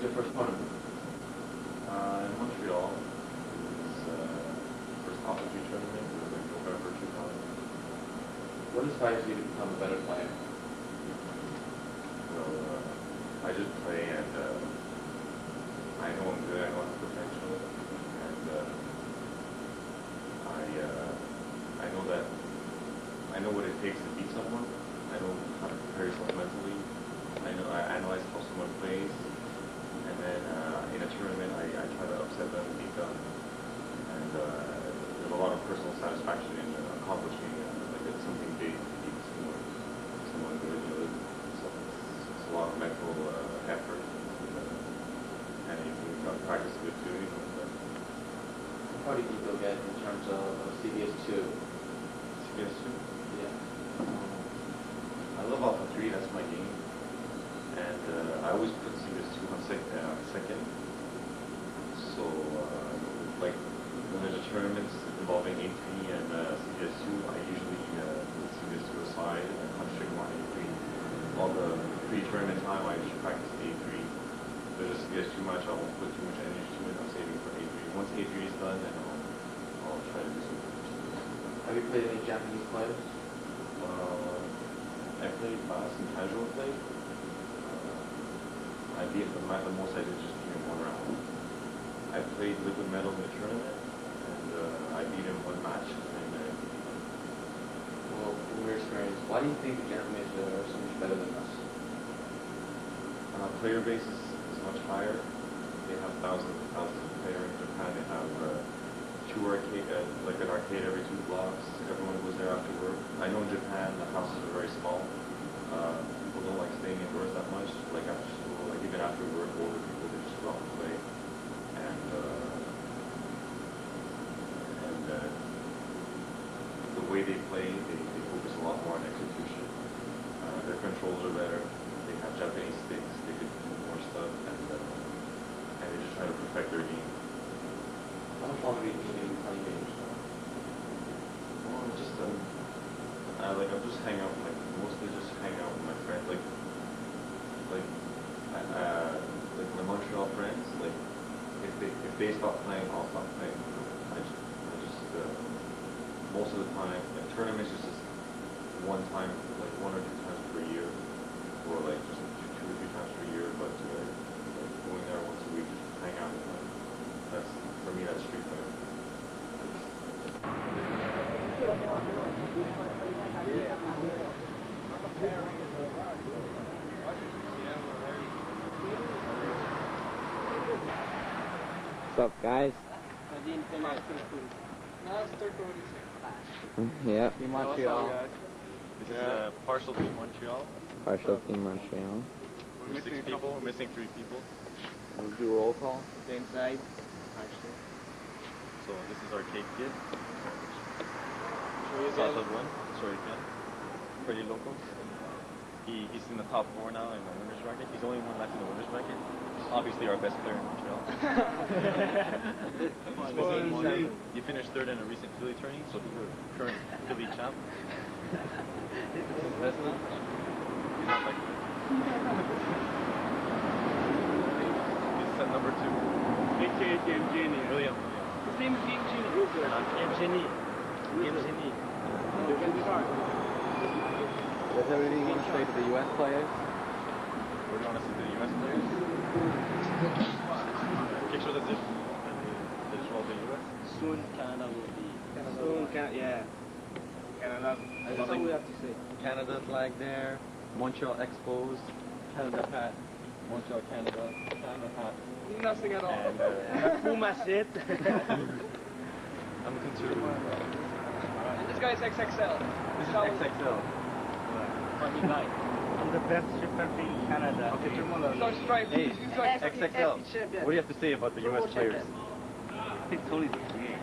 your first tournament? In Montreal. It's first top 3 tournament. It was like November 2000. What inspires you to become a better player? Well, I just play and I know I'm good. I know I'm potential, and I know what it takes to beat someone. I know how to prepare yourself mentally. I analyze how someone plays, and then in a tournament I try to upset them, beat them, and there's a lot of personal satisfaction in accomplishing it's something big to beat someone good. It's a lot of mental effort, and you can practice good too. How far do you think you'll get in terms of CBS2? CBS2? Yeah. I love Alpha 3, that's my game. And I always put CBS2 on second. So, like, when there's a tournament involving A3 and CBS2, I usually put CBS2 aside and concentrate on A3. All the pre-tournament time, I just practice A3. If there's a CBS2 match, I won't put too much energy to it. I'm saving for A3. Once A3 is done, then I'll try to do something. Have you played any Japanese players? I played some casual play. I beat the most I did just beat him 1 round. I played Liquid Metal in the tournament, and I beat him 1 match. Well, from your experience, why do you think the Japanese are so much better than us? Player base is much higher. They have thousands of players. In Japan, they have 2 arcade, like an arcade every 2 blocks. Everyone goes there after work. I know in Japan the houses are very small. People don't like staying indoors that much. Like after school, like even after work, older people they just go out and play. And the way they play, they focus a lot more on execution. Their controls are better. They have Japanese sticks. They could do more stuff, and they just try to perfect their game. How much longer do you think you'll be playing games? Well, just I'm just hang out, mostly just hang out with my friends, like my Montreal friends. Like if they stop playing, I'll stop playing. I just most of the time, like tournaments is just 1 time, like 1 or 2 times per year, or like just 2 or 3 times per year. But like going there once a week, just hang out with them. That's for me. That's street fighting. What's up, guys? Yep. Team Montreal. This is partial Team Montreal. Partial Team Montreal. We're missing 6 people. We're missing 3 people. We'll do roll call. Same side. So this is our cake kid. South of 1. Sorry, Ken. Pretty local. He's in the top 4 now in the winners bracket. He's the only one left in the winners bracket. He's obviously our best player in Montreal. He finished 3rd in a recent Philly tourney, so he's the current Philly champ. He's not like that. He's set number 2. William. His name is Game Genie. Does everything want to say to the U.S. players? What do you want to say to the U.S. players? Picture the zip. They just roll the U.S. Soon Canada will be. Yeah. Canada. That's all we have to say. Canada flag there. Montreal Expos. Canada hat. Montreal, Canada. Canada hat. Nothing at all. And Puma shit. I'm a conservative. And this guy's XXL. This is XXL. Funny guy. I'm the best shipper in Canada. Okay, So stripe. hey, XXL. What do you have to say about the U.S. players? I think Tony's a game.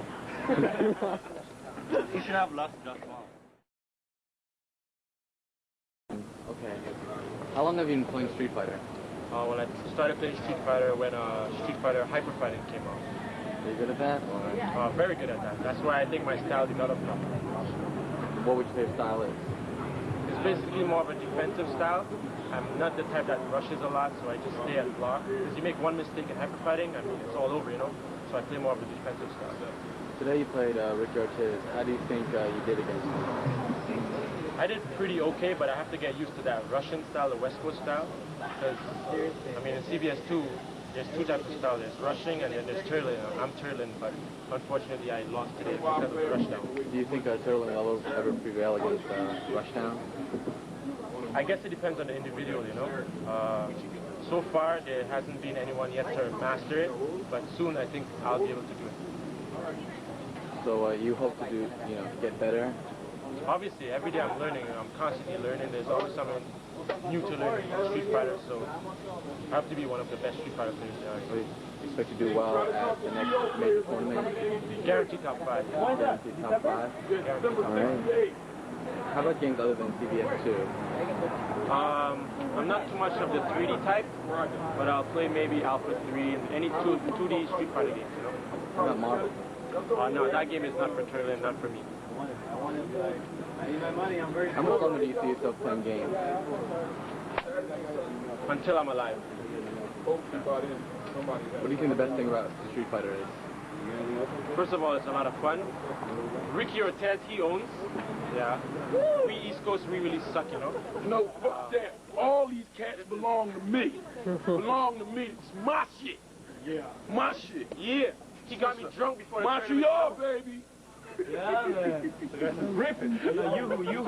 He should have lost just one. Okay. How long have you been playing Street Fighter? Well, I started playing Street Fighter when Street Fighter Hyper Fighting came out. Are you good at that? Or? Very good at that. That's why I think my style developed now. What would you say your style is? It's basically more of a defensive style. I'm not the type that rushes a lot, so I just stay at block. Because you make one mistake in hyper fighting, I mean, it's all over, you know? So I play more of a defensive style. Today you played Ricky Ortiz. How do you think you did against him? I did pretty okay, but I have to get used to that Russian style, the West Coast style. Because, I mean, in CBS 2, there's two types of style. There's rushing and then there's turtling. I'm turtling, but unfortunately I lost today because of the rushdown. Do you think turtling will ever prevail against rushdown? I guess it depends on the individual, you know. So far, there hasn't been anyone yet to master it, but soon I think I'll be able to do it. So you hope to do, you know, get better? Obviously, every day I'm learning. I'm constantly learning. There's always something new to learn in Street Fighter, so I have to be one of the best Street Fighter players there. So you expect to do well at the next major tournament? Guaranteed top 5. Guaranteed top 5? Guaranteed top 5. All right. How about games other than CBS 2? I'm not too much of the 3D type, but I'll play maybe Alpha 3 and any 2D Street Fighter games, you know? How about Marvel? No, that game is not for Turtle, not for me. How much longer do you see yourself playing games? Until I'm alive. What do you think the best thing about Street Fighter is? First of all, it's a lot of fun. Ricky Ortiz, he owns. Yeah. We East Coast, we really suck, you know? No, fuck that. All these cats belong to me. Belong to me. It's my shit. Yeah. My shit. Yeah. He got me drunk before the Montreal, baby. Yeah, man. Ripping. You.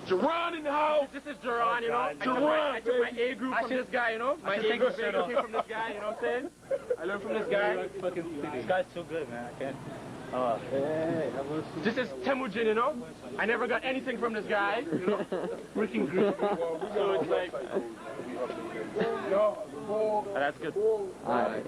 Jerron in the house. This is Jerron, you know? I took my A group from this guy, you know? My A group came from this guy, you know what I'm saying? I learned from this guy. This guy's too good, man. I can't. This is Temujin, you know? I never got anything from this guy, you know? Freaking group. So it's like... That's good. Alright.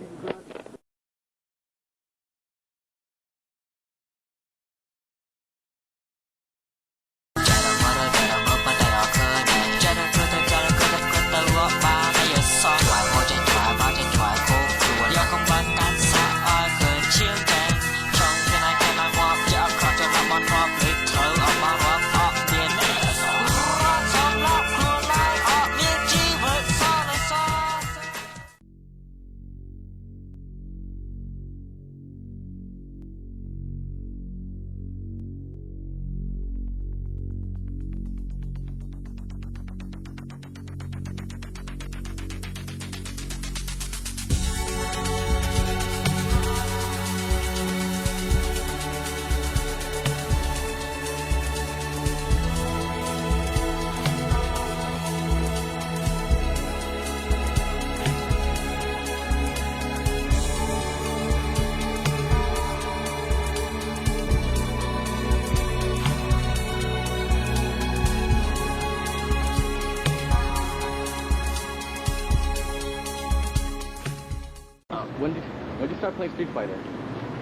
When did you start playing Street Fighter?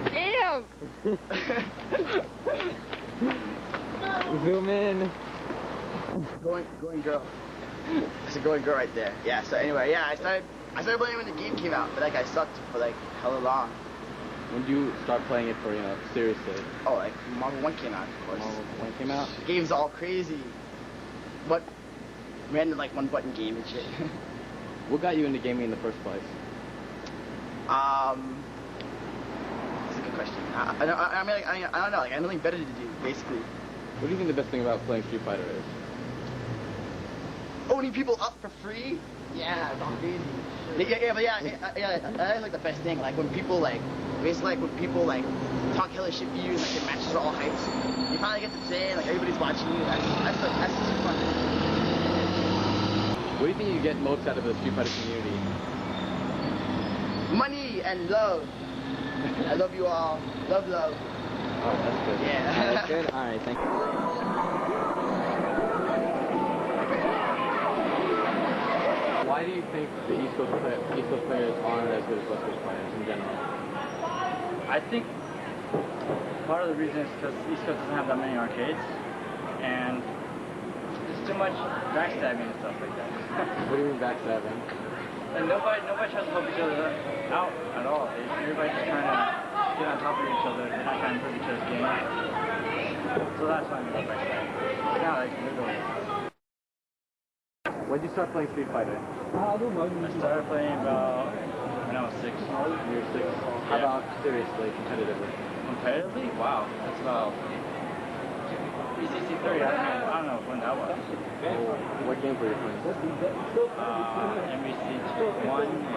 Damn! Zoom in. Going girl. It's a going girl right there. Yeah, so anyway, yeah, I started playing when the game came out, but like I sucked for like hella long. When did you start playing it for, you know, seriously? Oh, like Marvel 1 came out, of course. Marvel 1 came out? The game's all crazy. But random like one button game and shit. What got you into gaming in the first place? That's a good question. I don't know, like I have nothing better to do, basically. What do you think the best thing about playing Street Fighter is? Owning people up for free? Yeah, it's all crazy. Yeah, that is like the best thing. Like when people like, basically like when people like talk hella shit to you and like the matches are all hyped. You finally get to say like everybody's watching you. That's just fun. What do you think you get most out of the Street Fighter community? Money and love. I love you all. Love. Oh, that's good. Yeah. That's good? Alright, thank you. Why do you think the East Coast players aren't as good as West Coast players in general? I think part of the reason is because East Coast doesn't have that many arcades, and there's too much backstabbing and stuff like that. What do you mean backstabbing? And nobody tries to help each other out at all. Everybody's just trying to get on top of each other and not trying to improve each other's game. So that's why I'm going back there. It's not like literally. When did you start playing Street Fighter? I started playing about when I was 6. You were 6. How about seriously, competitively? Competitively? Wow. That's about FGC 3. I don't know when that was. What game were you playing? MVC 1 and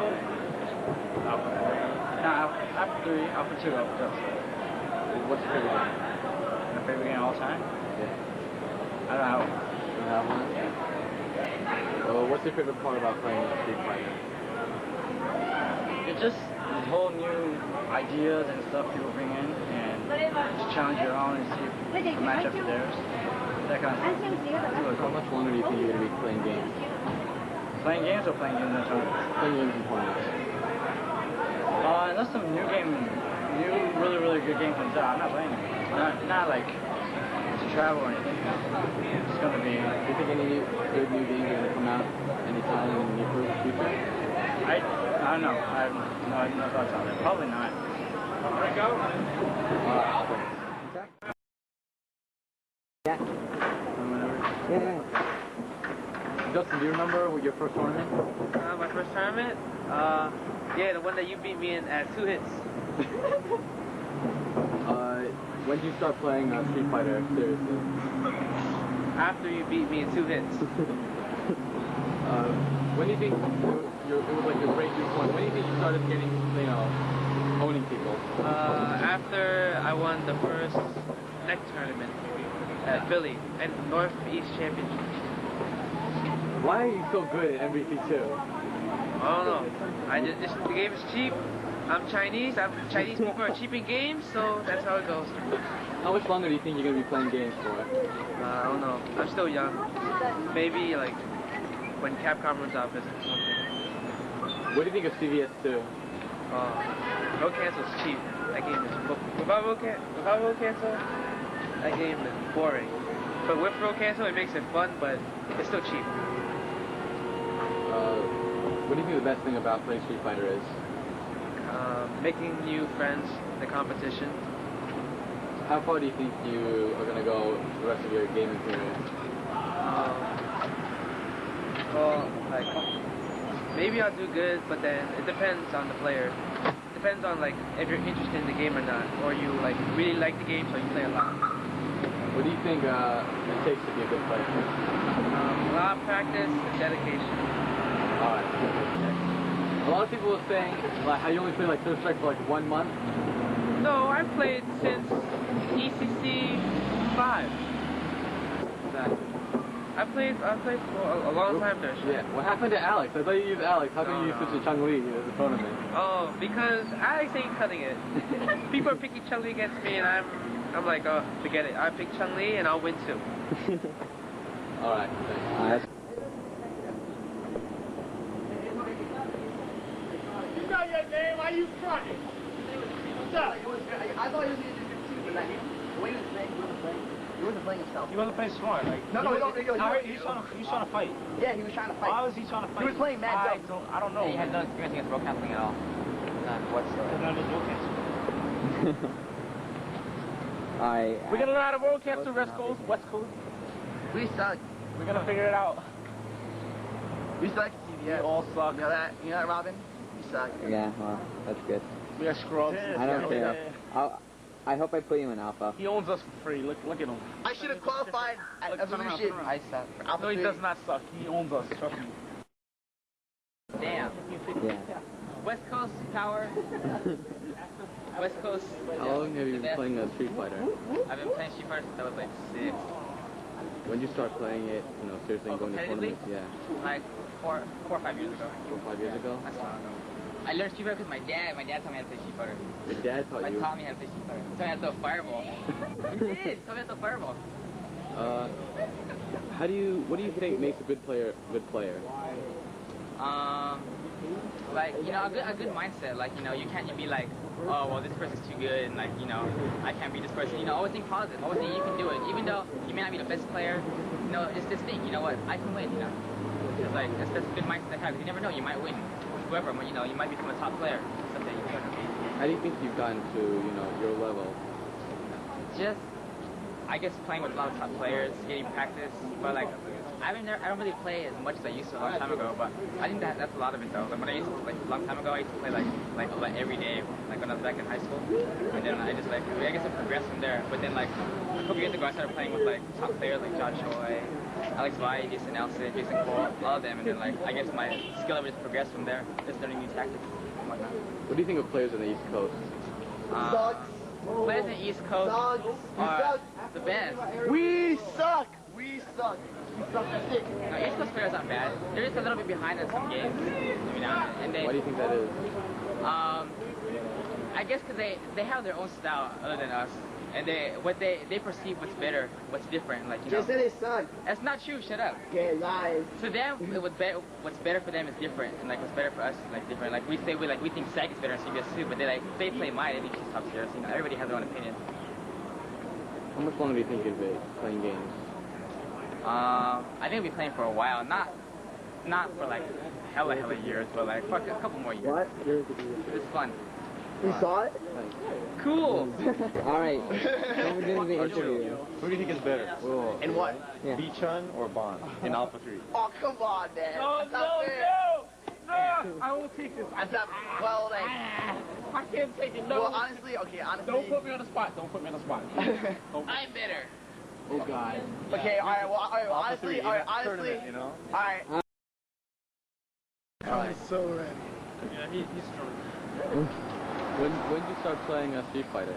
Alpha 3. No, Alpha 3, Alpha 2, Alpha 2. What's your favorite game? My favorite game of all time? Yeah. I don't know. You don't have one? So what's your favorite part about playing Street Fighter? It's just whole new ideas and stuff people bring in, and just challenge your own and see if the match up to theirs. That kind of stuff. How much longer do you think you're going to be playing games? Playing games or playing games in tournaments? Playing games in tournaments. Unless some really good game comes out, I'm not playing it. Not like to travel or anything. It's going to be... Do you think any good new games are going to come out anytime in the near future? I don't know. I have no thoughts on it. Probably not. There we go. Yeah. Justin, do you remember your first tournament? My first tournament? Yeah, the one that you beat me in at 2 hits. When did you start playing Street Fighter seriously? After you beat me in 2 hits. When do you think it was like your breakthrough point? When do you think you started getting, owning people? After I won the first neck tournament at Philly and Northeast Championship. Why are you so good at MVC2? I don't know. The game is cheap. I'm Chinese. Chinese people are cheap in games, so that's how it goes. How much longer do you think you're going to be playing games for? I don't know. I'm still young. Maybe like when Capcom runs out of business. What do you think of CVS2? Road Cancel is cheap. That game is without Road Cancel, that game is boring. But with Road Cancel, it makes it fun, but it's still cheap. What do you think the best thing about playing Street Fighter is? Making new friends in the competition. How far do you think you are going to go the rest of your gaming career? Well, like, maybe I'll do good, but then it depends on the player. It depends on, like, if you're interested in the game or not, or you, like, really like the game, so you play a lot. What do you think it takes to be a good player? A lot of practice and dedication. Alright. A lot of people are saying, like, how you only play, like, Third Strike for, like, 1 month? No, I've played since ECC 5. Exactly. I played for a long time there. Yeah. What happened to Alex? I thought you used Alex. How come you switched to Chun-Li as a tournament? Oh, because Alex ain't cutting it. People are picking Chun-Li against me, and I'm like, oh, forget it. I pick Chun-Li, and I'll win too. Alright, thanks. You got your name, why you fronting? What's up? I thought he was going to do 2, but the way he was playing, he wasn't playing himself. He wasn't playing smart. Like, No, he was trying to fight. Yeah, he was trying to fight. Why was he trying to fight? He was playing mad dumb. I don't know. He had no experience against road canceling at all. None whatsoever. None of those road cancel. We're gonna learn how to road cancel West Coast. We suck. We're gonna figure it out. We suck at CVS. We all suck. You know that, Robin? We suck. Yeah, well, that's good. We are scrubs. I don't care. I hope I put you in Alpha. He owns us for free. Look at him. I should have qualified at Evolution. I suck. No, he does not suck. He owns us. Trust me. Damn. Yeah. West Coast power. West Coast. How long have you been playing Street Fighter? I've been playing Street Fighter since I was like 6. When did you start playing it, seriously going to tournaments? Yeah. Like 4 or 5 years ago. 4 or 5 years ago? I learned Street Fighter because my dad taught me how to play Street Fighter. Your dad taught you? Taught me how to play Street Fighter. He taught me how to throw a fireball. He did. Taught me how to throw a fireball. What do you think makes a good player a good player? Like, a good mindset. Like, you can't be like, oh, well, this person's too good, and like, I can't beat this person. Always think positive. Always think you can do it. Even though you may not be the best player, just think, you know what, I can win, It's like, that's a good mindset to have, because you never know, you might win. Whoever, you might become a top player. How do you think you've gotten to, your level? Just I guess playing with a lot of top players, getting practice, but like I don't really play as much as I used to a long time ago. But I think that's a lot of it though. Like when I used to like a long time ago, I used to play like every day, like when I was back in high school. And then I just like I guess I progressed from there. But then like a couple years ago, I started playing with like top players like John Choi, Alex Vai, Jason Nelson, Jason Cole, all of them. And then like I guess my skill level just progressed from there, just learning new tactics and whatnot. What do you think of players on the East Coast? Players in the East Coast are the best. We suck. We suck. We suck sick. No, East Coast players aren't bad. They're just a little bit behind in some games. You know, and they, Why do you think that is? I guess because they have their own style other than us, and they perceive what's better, what's different. Like you know. Just say they suck. That's not true. Shut up. Okay, lies. To them, what's better for them is different, and like what's better for us is like different. Like we think SAG is better than CBS too, but they play mine. They think she's top tier. You know, everybody has their own opinion. How much longer do you think you'll be playing games? I think we'll be playing for a while. Not for like hella years, but like for a couple more years. What? It's fun. You saw it? Cool. All right. We're doing the interview. Who do you think is better? And what? Yeah. B-Chun or Bond in Alpha 3? Oh, come on, man. No, That's not fair. no! I won't take this. That's not, well, like, I can't take it. No. well, honestly, Don't put me on the spot. Don't put me on the spot. I'm better. Oh God. Okay, alright, honestly, Tournament, you know? alright. I'm so ready. Yeah, he's strong. When did you start playing Street Fighter?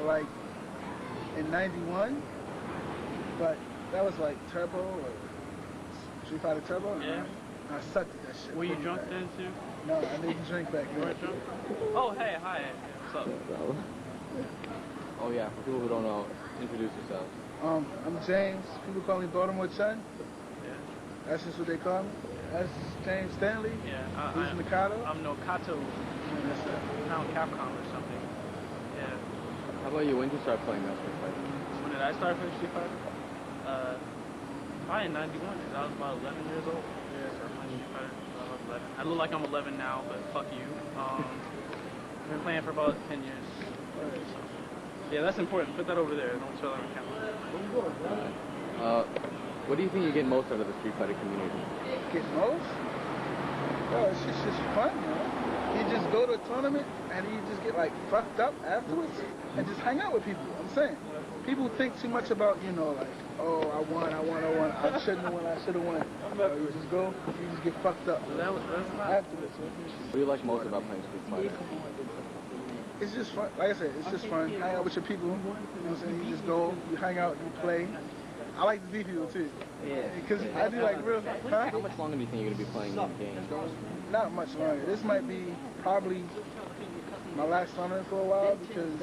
Like in '91, but that was like Turbo or Street Fighter Turbo. Yeah. I sucked at that shit. Were you pretty drunk bad. then too? No, I didn't drink back You then. weren't drunk? Oh, hey, hi. What's up? Oh yeah, for people who don't know, introduce yourself. I'm James. People call me Baltimore Chun. Yeah. That's just what they call me. That's James Stanley. Yeah. Who's Mikado? I'm no Kato. That's Pound Capcom or something. Yeah. How about you? When did you start playing Street Fighter? When did I start playing Street Fighter? Probably in '91. I was about 11 years old. Yeah, I started playing Street Fighter when I was 11. I look like I'm 11 now, but fuck you. Been playing for about 10 years. So. Yeah, that's important. Put that over there. Don't show that on camera. What do you think you get most out of the Street Fighter community? Get most? Oh, it's just fun, you know. You just go to a tournament and you just get like fucked up afterwards and just hang out with people. I'm saying, people think too much about, you know, like, oh, I won, I shouldn't have won, I should have won. You just go, you just get fucked up afterwards. What do you like most about playing Street Fighter? It's just fun. Like I said, it's just fun. Hang out with your people. You know what I'm saying? You just go, you hang out, you play. I like to beat people too. Yeah. Because I do like real. Huh? How much longer do you think you're gonna be playing the game? Not much longer. This might be probably my last tournament for a while because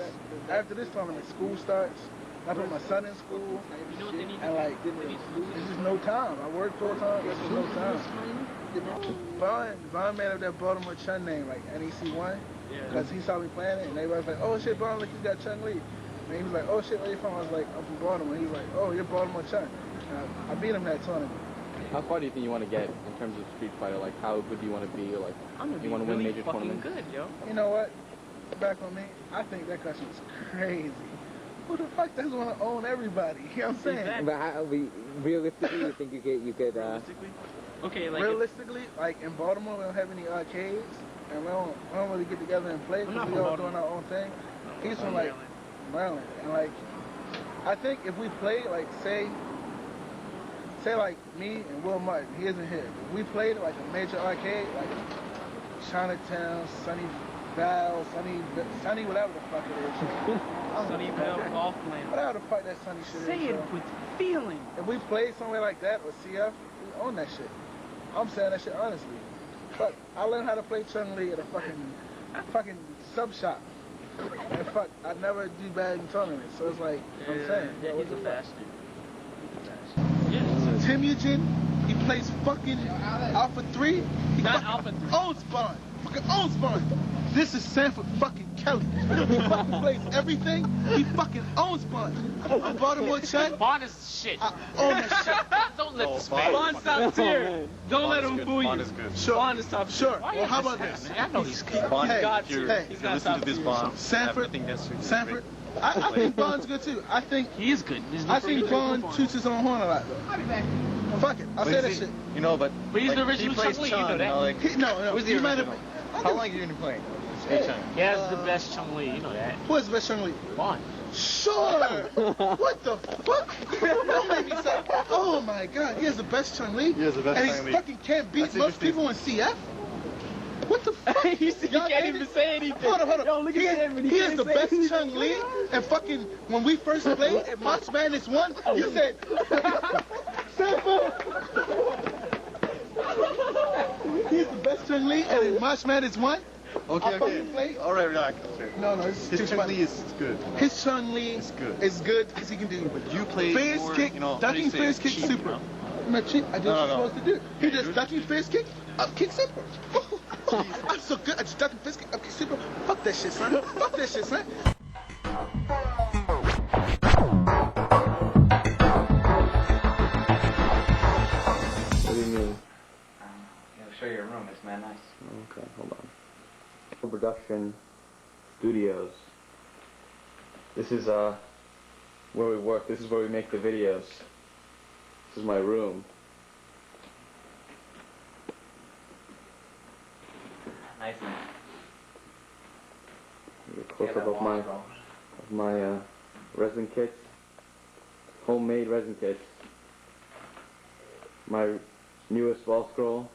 after this tournament, school starts. I put my son in school, and like, there's just no time. I work full time. There's just no time. Vaughn made up that Baltimore Chun name, like NEC1, because he saw me playing it, and everybody's like, oh shit, Vaughn, like you got Chun Li. And he was like, oh shit, where you from? I was like, I'm from Baltimore. He was like, oh, you're Baltimore Chun. I beat him that tournament. How far do you think you want to get in terms of Street Fighter? Like, how good do you want to be? Or like, you want to win major tournaments? Good, yo. You know what? Back on me, I think that question is crazy. Who the fuck doesn't want to own everybody? You know what I'm saying? Exactly. But how, realistically, you think you could Realistically? Okay, like... Realistically, like in Baltimore, we don't have any arcades, and we don't really get together and play because we all doing our own thing. He's from like Maryland, and like, I think if we play, like, say like me and Will Martin, he isn't here. If we played like a major arcade, like Chinatown, Sunnyvale, Sunny, whatever the fuck it is. Sunnyvale golf land. Whatever the fuck that Sunny shit is. Say it with feeling. If we played somewhere like that or CF, we own that shit. I'm saying that shit honestly. Fuck, I learned how to play Chun-Li at a fucking sub shop. And fuck, I never do bad in tournaments, so it's like, you know what I'm saying. Yeah, he's a bastard. Tim Eugene, he plays fucking Alpha 3. He Not Alpha 3. owns Bond. Fucking owns Bond. This is Sanford fucking Kelly. He fucking plays everything. He fucking owns Bond. I'm Baltimore Chun. Bond is shit. I own that shit. Don't let this man. Bond's top tier. Don't let him fool you. Bond is good. Sure. Bond is top tier. Sure. Well, how about this? I know he's good. Bond, Hey, if you hey. listen to this Bond, Sanford, everything that's Sanford, I think Vaughn's good too. I think he is good. I think Vaughn shoots his own horn a lot though. I'll be back. Fuck it. I'll say that shit. You know, but he's the like, original he plays Chun-Li, Chun, you know that. like, No. Who's the You might have- original? How long have you been playing? He has the best Chun-Li, you know that. Who is the best Chun-Li? Vaughn. Sure. What the fuck? Don't make me say. Oh my god, he has the best Chun-Li. He has the best and Chun-Li. he fucking can't beat That's most people in CF. What the fuck? He can't even say anything. Hold on. Yo, look at him. He has the best Chun-Li, and fucking when we first played at March Madness 1, you said, Sample. He has the best Chun-Li, and in March Madness 1, Okay. All right, relax. No, it's too His Chun-Li is good. His Chun-Li is good because he can do. But you play face more, kick, you know, ducking face kick, cheap, super. you know? I'm not cheap. I do what No, you're no. supposed to do. He just ducking face kick, up kick super. I'm so good. I just ducking face kick, up kick super. Fuck that shit, son. Fuck that shit, son. What do you mean? I'll show you your room. It's mad nice. Okay, hold on. Production studios. This is where we work. This is where we make the videos. This is my room. Nice. A close up of my resin kits, homemade resin kits. My newest wall scroll.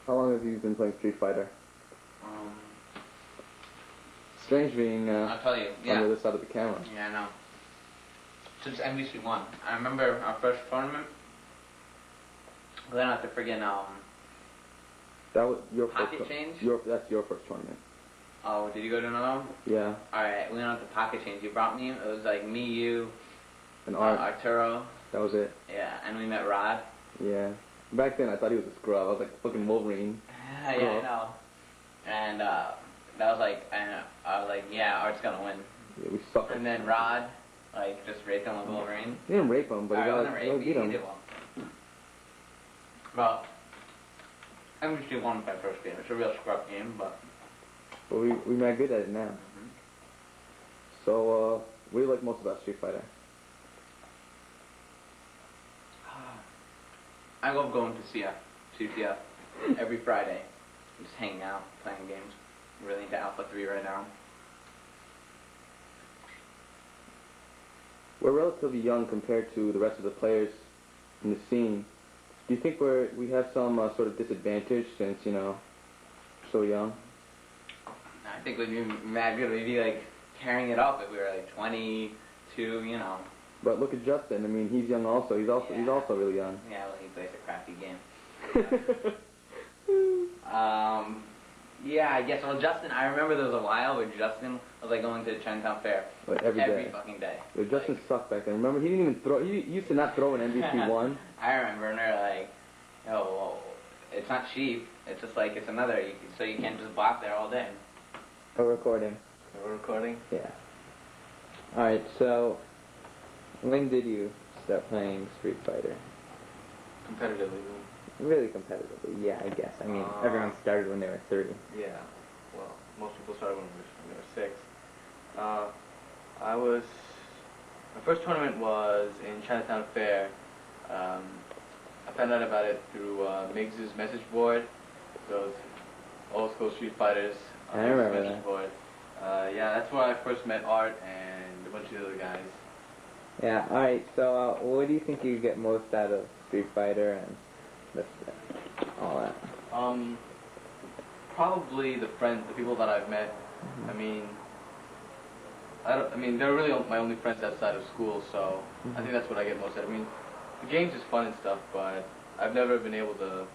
How long have you been playing Street Fighter? Strange being I'll tell you. on the other side of the camera. Yeah, I know. Since MVC 1. I remember our first tournament. We went out to friggin' That was your Pocket first. change? That's your first tournament. Oh, did you go to another one? Yeah. Alright, we went out to Pocket Change. You brought me. It was like me, you, And Arturo. That was it. Yeah, and we met Rod. Yeah. Back then I thought he was a scrub. I was like fucking Wolverine. Yeah, I know. And that was like, and I was like, yeah, Art's gonna win. Yeah, we sucked. And then Rod, like, just raped him with Wolverine. He didn't rape him, but he Alright, got beat him. he did well. Well, MVC won my first game. It's a real scrub game, but. But we mad good at it now. So what do you like most about Street Fighter? I love going to CCF every Friday. Just hanging out, playing games. I'm really into Alpha 3 right now. We're relatively young compared to the rest of the players in the scene. Do you think we have some sort of disadvantage since, you know, so young? I think we'd be mad good. We'd be like carrying it up if we were like 22, you know. But look at Justin. I mean, he's young also. He's also really young. Yeah, well, he plays a crappy game. Yeah, I guess. Well, Justin, I remember there was a while where Justin was like going to the Chinatown Fair Like every day. fucking day. Yeah, Justin sucked back then. Remember, he didn't even throw. He used to not throw an MVP one. I remember, and they're like, "Oh, well, it's not cheap. It's just like it's another. So you can't just block there all day." We're recording. We're recording. Yeah. All right. So, when did you start playing Street Fighter? Competitively. Really competitively, yeah, I guess. I mean, everyone started when they were 30. Yeah, well, most people started when they were 6. My first tournament was in Chinatown Fair. I found out about it through Miggs's message board, those old school Street Fighters on I Miggs's remember message that. board. Yeah, that's where I first met Art and a bunch of the other guys. Yeah, alright, so what do you think you get most out of Street Fighter and all that? Probably the people that I've met. I mean, they're really my only friends outside of school, so I think that's what I get most out of. I mean, the games is fun and stuff, but I've never been able to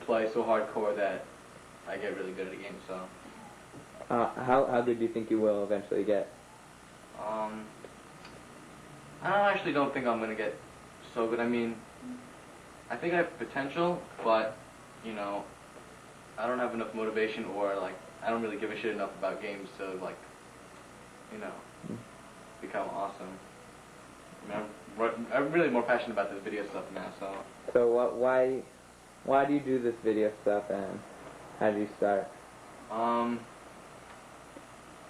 play so hardcore that I get really good at a game, so. How good do you think you will eventually get? I actually don't think I'm going to get so good. I mean, I think I have potential, but, you know, I don't have enough motivation or, like, I don't really give a shit enough about games to, like, you know, become awesome. I mean, I'm really more passionate about this video stuff now, so. So why do you do this video stuff and how do you start?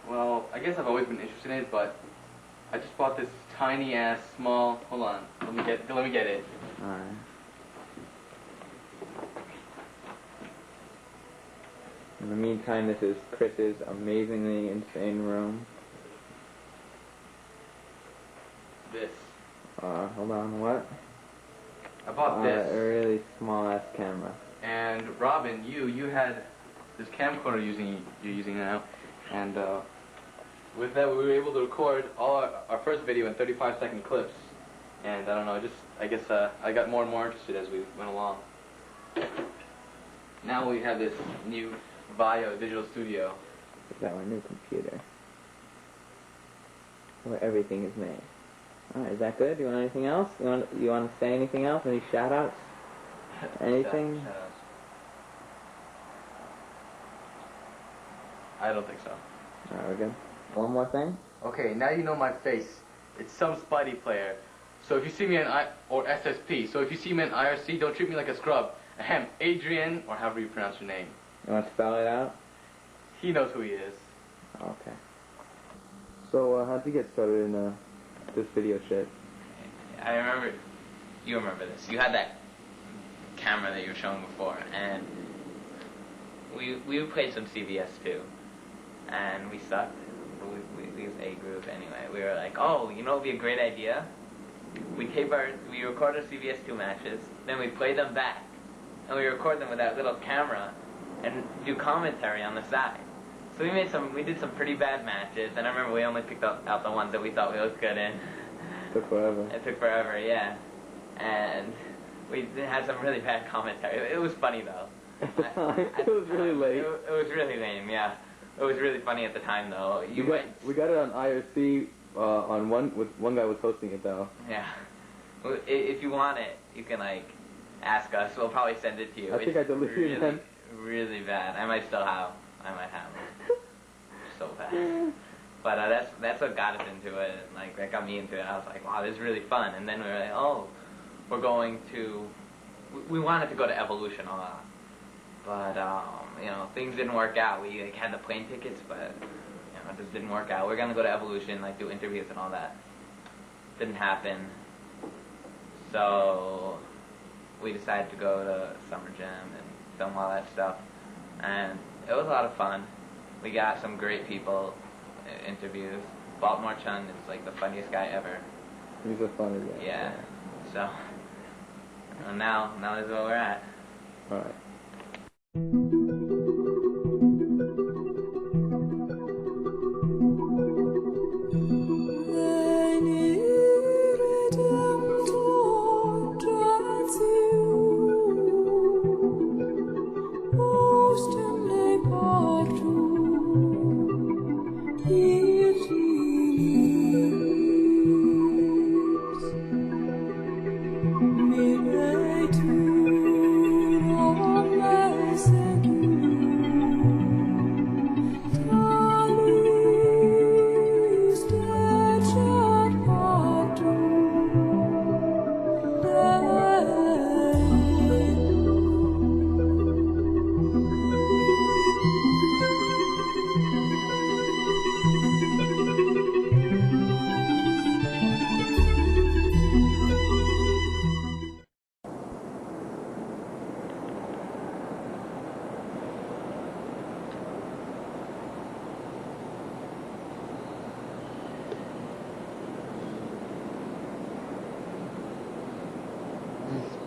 Well, I guess I've always been interested in it, but I just bought this tiny ass small. Hold on, let me get it. All right. In the meantime, this is Chris's amazingly insane room. This. Hold on, what? I bought this. A really small ass camera. And Robin, you had this camcorder you're using now, and with that we were able to record all our first video in 35-second clips. And I don't know, I guess I got more and more interested as we went along. Now we have this new Vio digital studio. Is that my new computer? Where everything is made. Alright, is that good? Do you want anything else? You want to say anything else? Any shout outs? Anything? Shout-outs. I don't think so. Alright, we're good. One more thing? Okay, now you know my face. It's some Spidey player. So if you see me in or SSP, so if you see me in IRC, don't treat me like a scrub. Ahem, Adrian, or however you pronounce your name. You want to spell it out? He knows who he is. Okay. So, how'd you get started in this video shit? I remember, you remember this. You had that camera that you were showing before, and we played some CVS too, and we sucked. We was A group anyway. We were like, oh, you know what would be a great idea? We record our CVS 2 matches, then we play them back, and we record them with that little camera, and do commentary on the side. So we did some pretty bad matches, and I remember we only picked out the ones that we thought we looked good in. Took forever. It took forever, yeah. And we had some really bad commentary. It was funny though. At the time, it was really late. It was really lame, yeah. It was really funny at the time though. We got it on IRC. One guy was hosting it though. Yeah. If you want it, you can ask us. We'll probably send it to you. I think I deleted them. Really bad. I might have it. So bad. But that's what got us into it, and that got me into it. I was like, wow, this is really fun. And then we were like, oh, we're going to. We wanted to go to Evolution a lot, but things didn't work out. We had the plane tickets, but it just didn't work out. We were gonna go to Evolution, do interviews and all that. Didn't happen. So we decided to go to Summer Jam and film all that stuff, and it was a lot of fun. We got some great people, interviews. Baltimore Chun is the funniest guy ever. He's a funny guy. Yeah. So now this is where we're at. All right.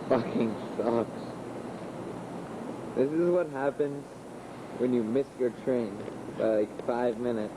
Fucking sucks. This is what happens when you miss your train by 5 minutes.